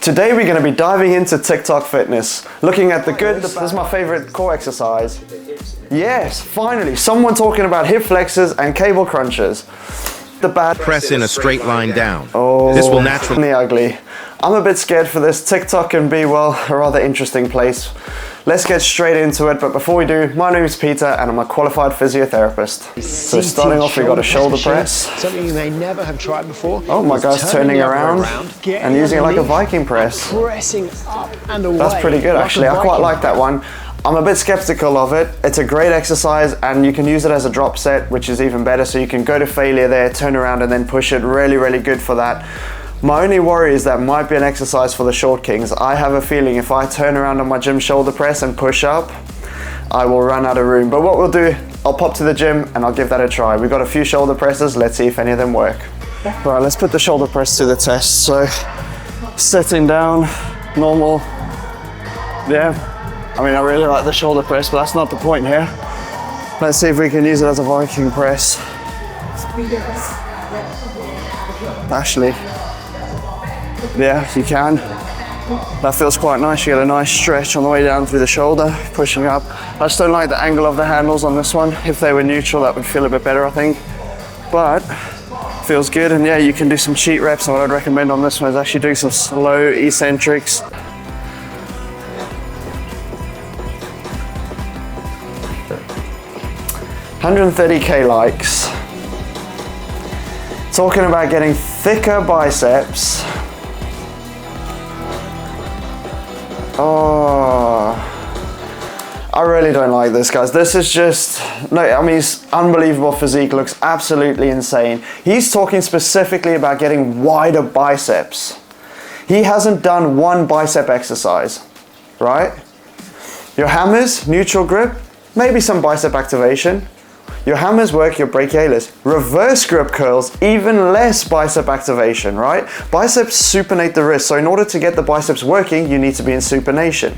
Today we're going to be diving into TikTok fitness, looking at the good, the bad. This is my favorite core exercise. Yes, finally, someone talking about hip flexors and cable crunches. The bad. Press in a straight line down. Oh, this will naturally ugly. I'm a bit scared for this. TikTok can be, well, a rather interesting place. Let's get straight into it, but before we do, my name is Peter and I'm a qualified physiotherapist. So starting off, we've got a shoulder press. Something you may never have tried before. Oh, my guy's turning around and using it like a Viking press. Pressing up and away. That's pretty good, actually. I quite like that one. I'm a bit skeptical of it. It's a great exercise and you can use it as a drop set, which is even better. So you can go to failure there, turn around and then push it. Really, really good for that. My only worry is that might be an exercise for the short kings. I have a feeling if I turn around on my gym shoulder press and push up, I will run out of room. But what we'll do, I'll pop to the gym and I'll give that a try. We've got a few shoulder presses. Let's see if any of them work. Right, let's put the shoulder press to the test. So sitting down, normal. Yeah, I mean, I really like the shoulder press, but that's not the point here. Let's see if we can use it as a Viking press. Ashley. Yeah, you can. That feels quite nice. You get a nice stretch on the way down through the shoulder, pushing up. I just don't like the angle of the handles on this one. If they were neutral, that would feel a bit better, I think. But feels good, and yeah, you can do some cheat reps. And what I'd recommend on this one is actually doing some slow eccentrics. $130K likes. Talking about getting thicker biceps. Oh, I really don't like this, guys. This is just, no, I mean, his unbelievable physique looks absolutely insane. He's talking specifically about getting wider biceps. He hasn't done one bicep exercise, right? Your hammers, neutral grip, maybe some bicep activation. Your hammers work your brachialis. Reverse grip curls, even less bicep activation, right? Biceps supinate the wrist, so in order to get the biceps working, you need to be in supination.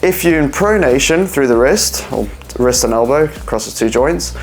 If you're in pronation through the wrist, or wrist and elbow, across the two joints,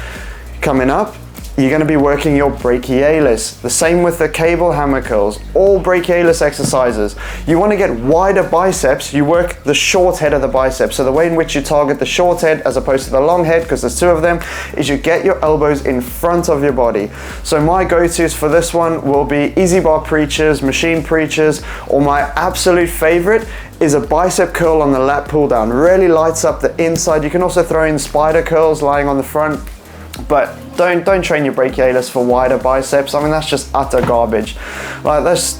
coming up, you're going to be working your brachialis. The same with the cable hammer curls, all brachialis exercises. You want to get wider biceps, you work the short head of the bicep. So the way in which you target the short head as opposed to the long head, because there's two of them, is you get your elbows in front of your body. So my go-tos for this one will be easy bar preachers, machine preachers, or my absolute favorite is a bicep curl on the lat pull down. Really lights up the inside. You can also throw in spider curls lying on the front. But don't train your brachialis for wider biceps. I mean, that's just utter garbage. Like, that's,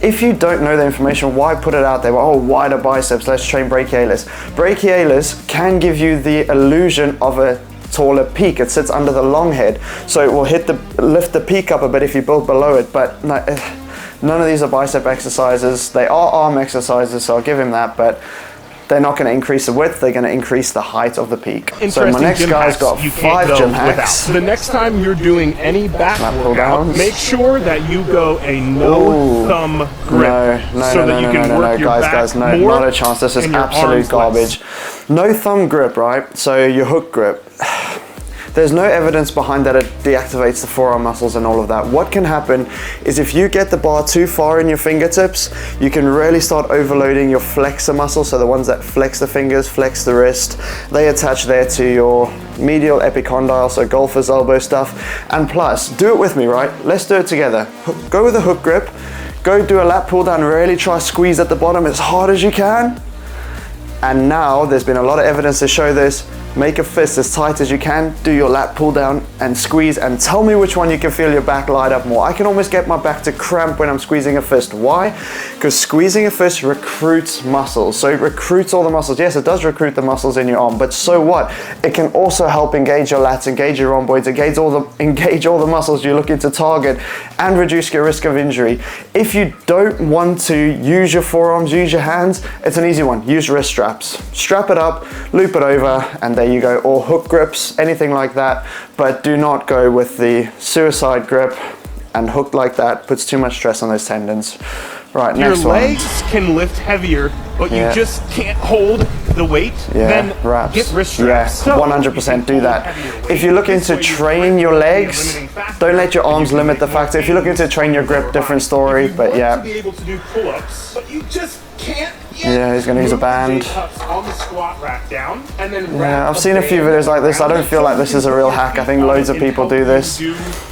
if you don't know the information, why put it out there? Well, oh, wider biceps, let's train brachialis. Brachialis can give you the illusion of a taller peak. It sits under the long head, so it will lift the peak up a bit if you build below it. But no, none of these are bicep exercises. They are arm exercises, so I'll give him that. But they're not going to increase the width, they're going to increase the height of the peak. So my next guy's got 5 gym hacks. The next time you're doing any back workout, make sure that you go a no-thumb grip. No, guys, no, not a chance. This is absolute garbage. No thumb grip, right? So your hook grip. There's no evidence behind that it deactivates the forearm muscles and all of that. What can happen is if you get the bar too far in your fingertips, you can really start overloading your flexor muscles, so the ones that flex the fingers, flex the wrist. They attach there to your medial epicondyle, so golfer's elbow stuff. And plus, do it with me, right? Let's do it together. Go with a hook grip, go do a lat pull down, really try squeeze at the bottom as hard as you can. And now there's been a lot of evidence to show this. Make a fist as tight as you can, do your lat pull down and squeeze, and tell me which one you can feel your back light up more. I can almost get my back to cramp when I'm squeezing a fist. Why? Because squeezing a fist recruits muscles. So it recruits all the muscles. Yes, it does recruit the muscles in your arm, but so what? It can also help engage your lats, engage your rhomboids, engage all the muscles you're looking to target, and reduce your risk of injury. If you don't want to use your forearms, use your hands, it's an easy one. Use wrist straps. Strap it up, loop it over, and there you go. Or hook grips, anything like that. But do not go with the suicide grip and hook like that. Puts too much stress on those tendons. Right, next one. Your legs can lift heavier, but you just can't hold the weight, then reps. get wrist straps. Yeah, 100% do that. If you're looking to train your legs, don't let your arms limit the factor. If you're looking to train your grip, different story, but yeah. To be able to do pull-ups, but you just can't. Yeah, he's gonna use a band. On the squat rack down, and then yeah, I've seen a few videos like this. I don't feel like this is a real hack. I think loads of people do this.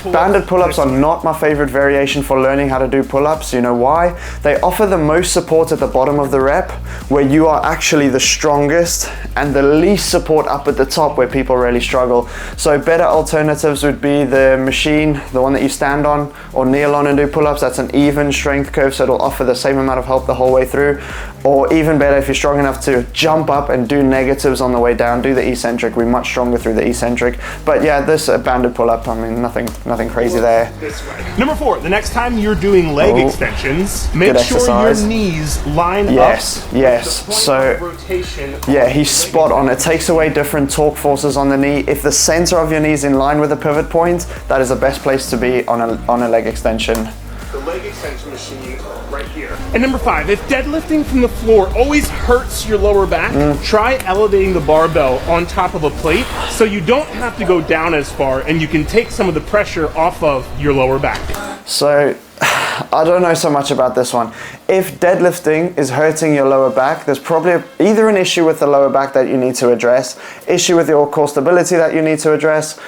Banded pull-ups are not my favorite variation for learning how to do pull-ups. You know why? They offer the most support at the bottom of the rep, where you are actually the strongest, and the least support up at the top, where people really struggle. So better alternatives would be the machine, the one that you stand on or kneel on and do pull-ups. That's an even strength curve, so it'll offer the same amount of help the whole way through. Or even better, if you're strong enough to jump up and do negatives on the way down, do the eccentric. We're much stronger through the eccentric. But yeah, this banded pull-up, I mean, nothing crazy there. Number 4, the next time you're doing leg extensions, make sure your knees line up. Yes. So yeah, he's spot on. It takes away different torque forces on the knee. If the center of your knee is in line with the pivot point, that is the best place to be on a leg extension. The leg extension machine right here. And number 5, if deadlifting from the floor always hurts your lower back, try elevating the barbell on top of a plate so you don't have to go down as far and you can take some of the pressure off of your lower back. So I don't know so much about this one. If deadlifting is hurting your lower back, there's probably either an issue with the lower back that you need to address, issue with your core stability that you need to address,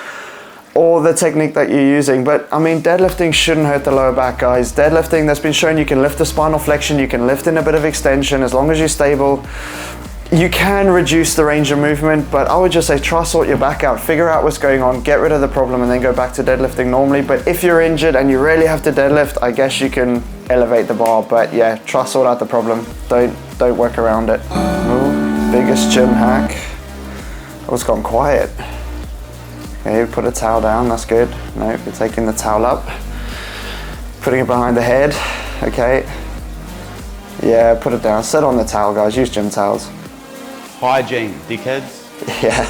or the technique that you're using. But I mean, deadlifting shouldn't hurt the lower back, guys. Deadlifting, that's been shown, you can lift the spinal flexion, you can lift in a bit of extension as long as you're stable. You can reduce the range of movement, but I would just say try sort your back out, figure out what's going on, get rid of the problem, and then go back to deadlifting normally. But if you're injured and you really have to deadlift, I guess you can elevate the bar. But yeah, try sort out the problem. Don't work around it. Ooh, biggest gym hack. Oh, it's gone quiet. Okay, put a towel down, that's good. No, you're taking the towel up, putting it behind the head, okay. Yeah, put it down, sit on the towel, guys, use gym towels. Hygiene, dickheads. Yeah,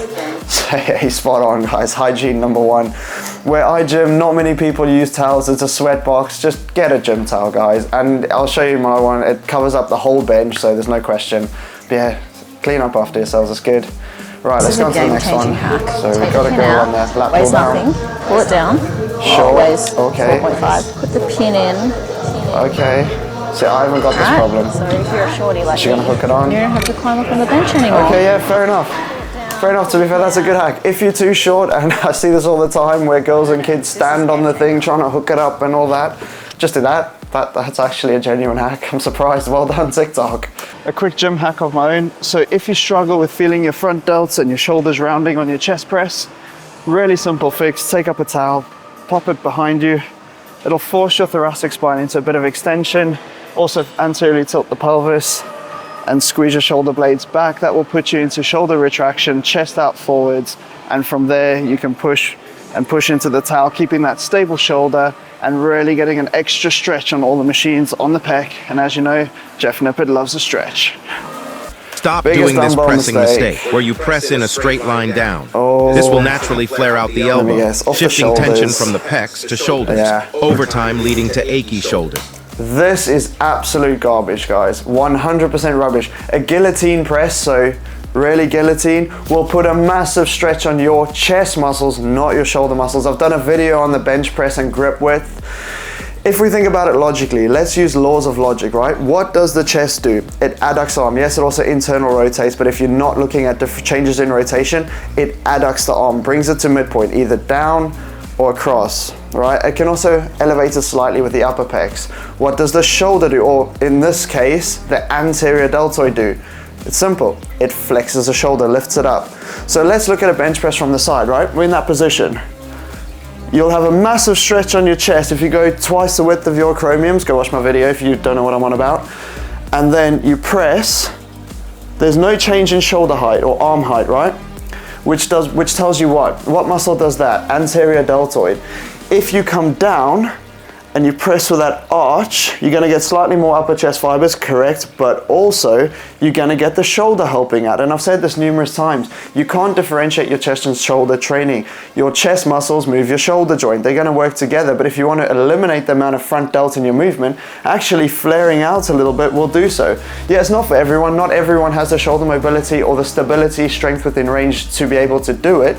so yeah, he's spot on, guys, hygiene #1. Where I gym, not many people use towels, it's a sweat box, just get a gym towel, guys. And I'll show you my one, it covers up the whole bench, so there's no question. But yeah, clean up after yourselves, it's good. Right, let's go on to the next one. Hack. So we've got to go on there. Lat pull down. Nothing. Pull it down. Sure. Weighs okay. 4.5. Put the pin in. Okay. See, I haven't got this problem. So if you're a shorty like Is she going to hook it on? you don't have to climb up on the bench anymore. Okay, yeah, fair enough. Fair enough, to be fair, that's a good hack. If you're too short, and I see this all the time where girls and kids stand on the thing trying to hook it up and all that, just do that. That's actually a genuine hack. I'm surprised. Well done, TikTok. A quick gym hack of my own. So if you struggle with feeling your front delts and your shoulders rounding on your chest press, really simple fix. Take up a towel, pop it behind you. It'll force your thoracic spine into a bit of extension. Also anteriorly tilt the pelvis and squeeze your shoulder blades back. That will put you into shoulder retraction, chest out forwards. And from there, you can push into the towel, keeping that stable shoulder and really getting an extra stretch on all the machines on the pec. And as you know, Jeff Nippard loves a stretch. Stop doing this pressing mistake where you press in a straight line down. This will naturally flare out the elbow, shifting tension from the pecs to shoulders, over time leading to achy shoulders. This is absolute garbage, guys. 100% rubbish. A guillotine press, so really guillotine, will put a massive stretch on your chest muscles, not your shoulder muscles. I've done a video on the bench press and grip width. If we think about it logically, let's use laws of logic, right? What does the chest do? It adducts the arm. Yes, it also internal rotates, but if you're not looking at different changes in rotation, it adducts the arm, brings it to midpoint, either down or across, right? It can also elevate it slightly with the upper pecs. What does the shoulder do? Or in this case, the anterior deltoid do? It's simple. It flexes the shoulder, lifts it up. So let's look at a bench press from the side, right? We're in that position. You'll have a massive stretch on your chest. If you go twice the width of your acromions, go watch my video if you don't know what I'm on about. And then you press, there's no change in shoulder height or arm height, right? Which tells you what? What muscle does that? Anterior deltoid. If you come down and you press with that arch, you're gonna get slightly more upper chest fibers, correct, but also you're gonna get the shoulder helping out. And I've said this numerous times, you can't differentiate your chest and shoulder training. Your chest muscles move your shoulder joint. They're gonna work together, but if you wanna eliminate the amount of front delt in your movement, actually flaring out a little bit will do so. Yeah, it's not for everyone. Not everyone has the shoulder mobility or the stability, strength within range to be able to do it.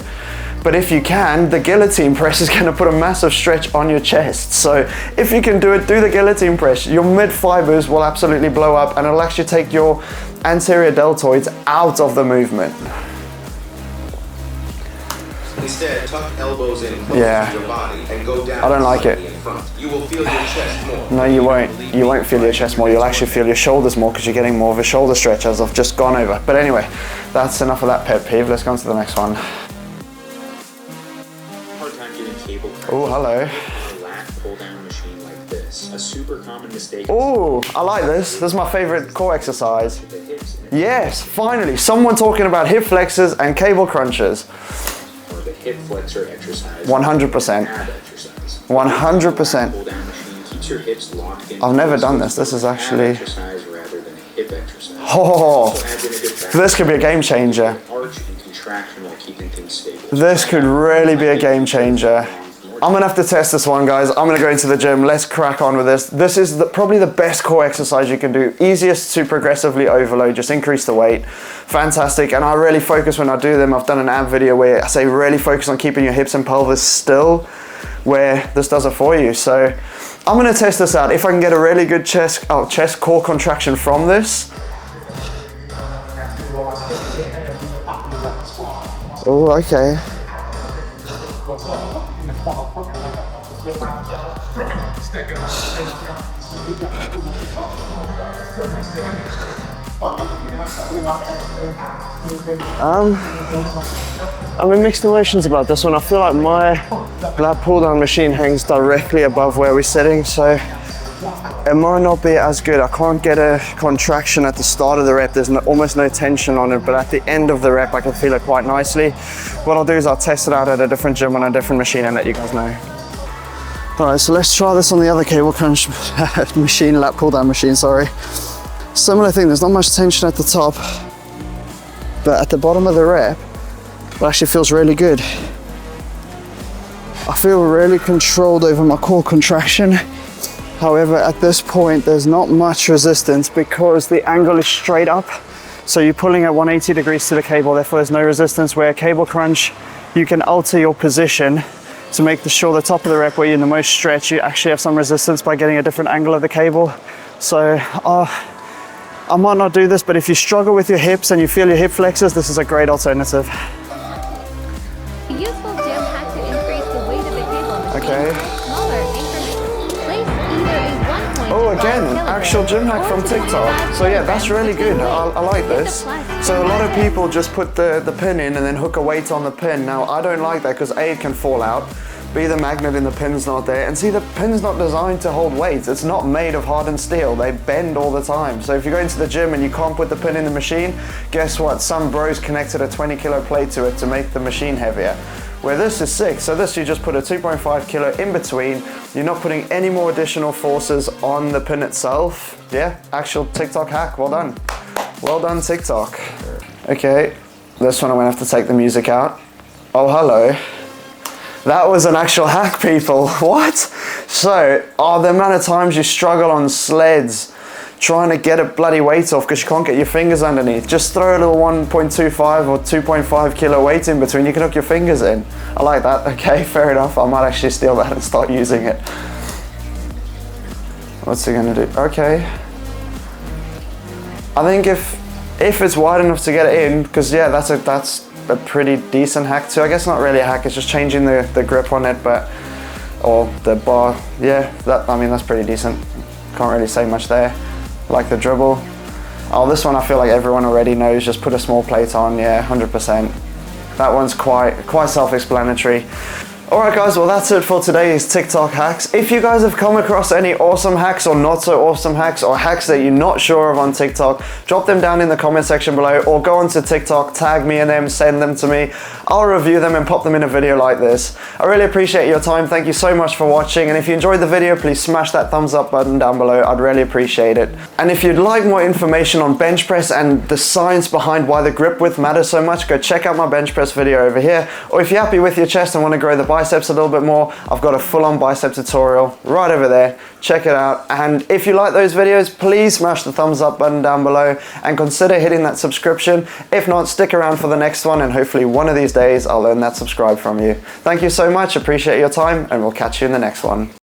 But if you can, the guillotine press is going to put a massive stretch on your chest. So if you can do it, do the guillotine press. Your mid fibers will absolutely blow up and it'll actually take your anterior deltoids out of the movement. Instead, tuck elbows in close to your body and go down. I don't like it. In front. You will feel your chest more. No, you won't. You won't feel your chest more. You'll actually feel your shoulders more because you're getting more of a shoulder stretch, as I've just gone over. But anyway, that's enough of that pet peeve. Let's go on to the next one. Oh, hello. Pull down machine like this. A super common mistake. Oh, I like this. This is my favorite core exercise. Yes, finally, someone talking about hip flexors and cable crunches. Or the hip flexor exercise. 100%. 100%. Pull down machine keeps your hips locked in. I've never done this. This is actually. Exercise rather than hip exercise. Oh, this could be a game changer. Arch and contraction while keeping things stable. This could really be a game changer. I'm gonna have to test this one, guys. I'm gonna go into the gym. Let's crack on with this. This is probably the best core exercise you can do. Easiest to progressively overload, just increase the weight. Fantastic, and I really focus when I do them. I've done an ab video where I say really focus on keeping your hips and pelvis still, where this does it for you. So I'm gonna test this out. If I can get a really good chest core contraction from this. Oh, okay. I'm in mixed emotions about this one. I feel like my lat pull down machine hangs directly above where we're sitting, so it might not be as good. I can't get a contraction at the start of the rep. There's almost no tension on it, but at the end of the rep, I can feel it quite nicely. What I'll do is I'll test it out at a different gym on a different machine and let you guys know. All right, so let's try this on the other cable crunch machine, lat pull down machine, sorry. Similar thing, there's not much tension at the top, but at the bottom of the rep, it actually feels really good. I feel really controlled over my core contraction. However, at this point, there's not much resistance because the angle is straight up. So you're pulling at 180 degrees to the cable, therefore there's no resistance. Where a cable crunch, you can alter your position to make sure the top of the rep where you're in the most stretch, you actually have some resistance by getting a different angle of the cable. So I might not do this, but if you struggle with your hips and you feel your hip flexors, this is a great alternative. A useful gym hack to increase the weight of the cable machine. Okay. Smaller increments. Place either a 1.5 Oh, again, actual gym hack from TikTok. So yeah, that's really good. I like this. So a lot of people just put the pin in and then hook a weight on the pin. Now, I don't like that because A, it can fall out. B, the magnet in the pin's not there. And C, the pin's not designed to hold weights. It's not made of hardened steel. They bend all the time. So if you go into the gym and you can't put the pin in the machine, guess what? Some bros connected a 20 kilo plate to it to make the machine heavier. Where this is 6, so this you just put a 2.5 kilo in between. You're not putting any more additional forces on the pin itself. Yeah, actual TikTok hack, well done. Well done, TikTok. Okay, this one I'm gonna have to take the music out. Oh, hello. That was an actual hack, people. What? So, the amount of times you struggle on sleds trying to get a bloody weight off because you can't get your fingers underneath. Just throw a little 1.25 or 2.5 kilo weight in between. You can hook your fingers in. I like that. Okay, fair enough. I might actually steal that and start using it. What's he gonna do? Okay. I think if it's wide enough to get it in, because yeah, that's a pretty decent hack too. I guess not really a hack, it's just changing the grip on it, or the bar. Yeah, I mean, that's pretty decent. Can't really say much there. Like the dribble. Oh, this one I feel like everyone already knows. Just put a small plate on. Yeah, 100%. That one's quite self-explanatory. Alright guys, well that's it for today's TikTok hacks. If you guys have come across any awesome hacks or not so awesome hacks or hacks that you're not sure of on TikTok, drop them down in the comment section below or go onto TikTok, tag me in them, send them to me. I'll review them and pop them in a video like this. I really appreciate your time. Thank you so much for watching, and if you enjoyed the video, please smash that thumbs up button down below. I'd really appreciate it. And if you'd like more information on bench press and the science behind why the grip width matters so much, go check out my bench press video over here. Or if you're happy with your chest and want to grow the biceps a little bit more, I've got a full-on bicep tutorial right over there. Check it out. And if you like those videos, please smash the thumbs up button down below and consider hitting that subscription. If not, stick around for the next one, and hopefully one of these days I'll earn that subscribe from you. Thank you so much, appreciate your time, and we'll catch you in the next one.